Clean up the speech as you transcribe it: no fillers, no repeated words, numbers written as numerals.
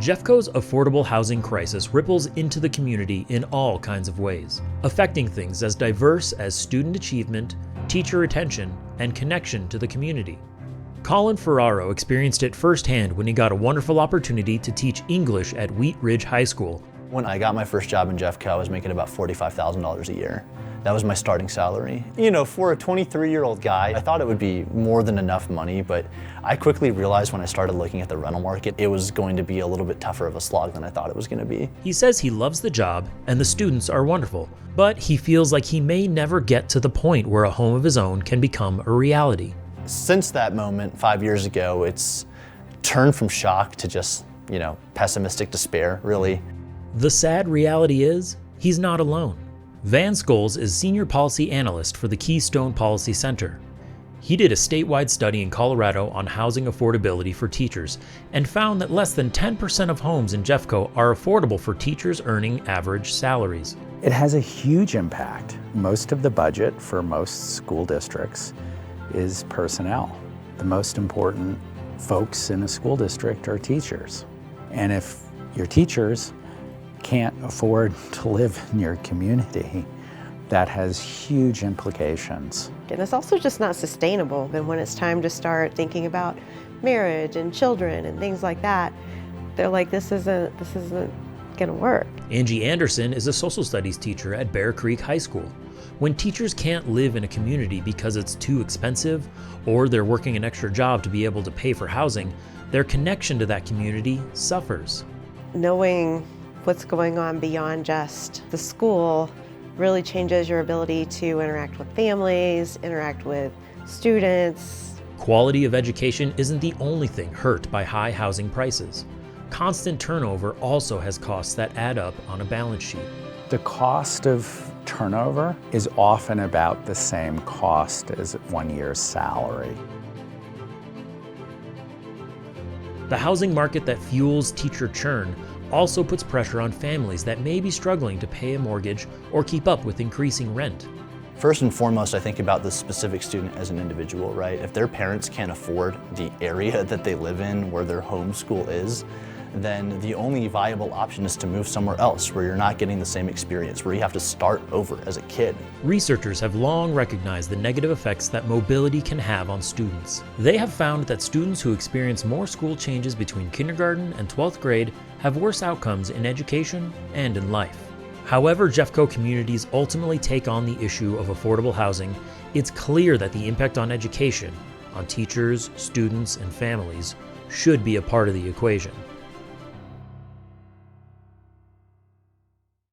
Jeffco's affordable housing crisis ripples into the community in all kinds of ways, affecting things as diverse as student achievement, teacher retention, and connection to the community. Colin Ferraro experienced it firsthand when he got a wonderful opportunity to teach English at Wheat Ridge High School. When I got my first job in Jeffco, I was making about $45,000 a year. That was my starting salary. You know, for a 23-year-old guy, I thought it would be more than enough money, but I quickly realized when I started looking at the rental market, it was going to be a little bit tougher of a slog than I thought it was going to be. He says he loves the job and the students are wonderful, but he feels like he may never get to the point where a home of his own can become a reality. Since that moment, 5 years ago, it's turned from shock to just, pessimistic despair, really. The sad reality is, he's not alone. Van Scholes is Senior Policy Analyst for the Keystone Policy Center. He did a statewide study in Colorado on housing affordability for teachers and found that less than 10% of homes in Jeffco are affordable for teachers earning average salaries. It has a huge impact. Most of the budget for most school districts is personnel. The most important folks in a school district are teachers. And if your teachers can't afford to live in your community, that has huge implications. And it's also just not sustainable. And when it's time to start thinking about marriage and children and things like that, they're like, this isn't gonna work. Angie Anderson is a social studies teacher at Bear Creek High School. When teachers can't live in a community because it's too expensive, or they're working an extra job to be able to pay for housing, their connection to that community suffers. Knowing what's going on beyond just the school really changes your ability to interact with families, interact with students. Quality of education isn't the only thing hurt by high housing prices. Constant turnover also has costs that add up on a balance sheet. The cost of turnover is often about the same cost as 1 year's salary. The housing market that fuels teacher churn also puts pressure on families that may be struggling to pay a mortgage or keep up with increasing rent. First and foremost, I think about the specific student as an individual, right? If their parents can't afford the area that they live in, where their home school is, then the only viable option is to move somewhere else where you're not getting the same experience, where you have to start over as a kid. Researchers have long recognized the negative effects that mobility can have on students. They have found that students who experience more school changes between kindergarten and 12th grade have worse outcomes in education and in life. However Jeffco communities ultimately take on the issue of affordable housing, it's clear that the impact on education, on teachers, students, and families, should be a part of the equation.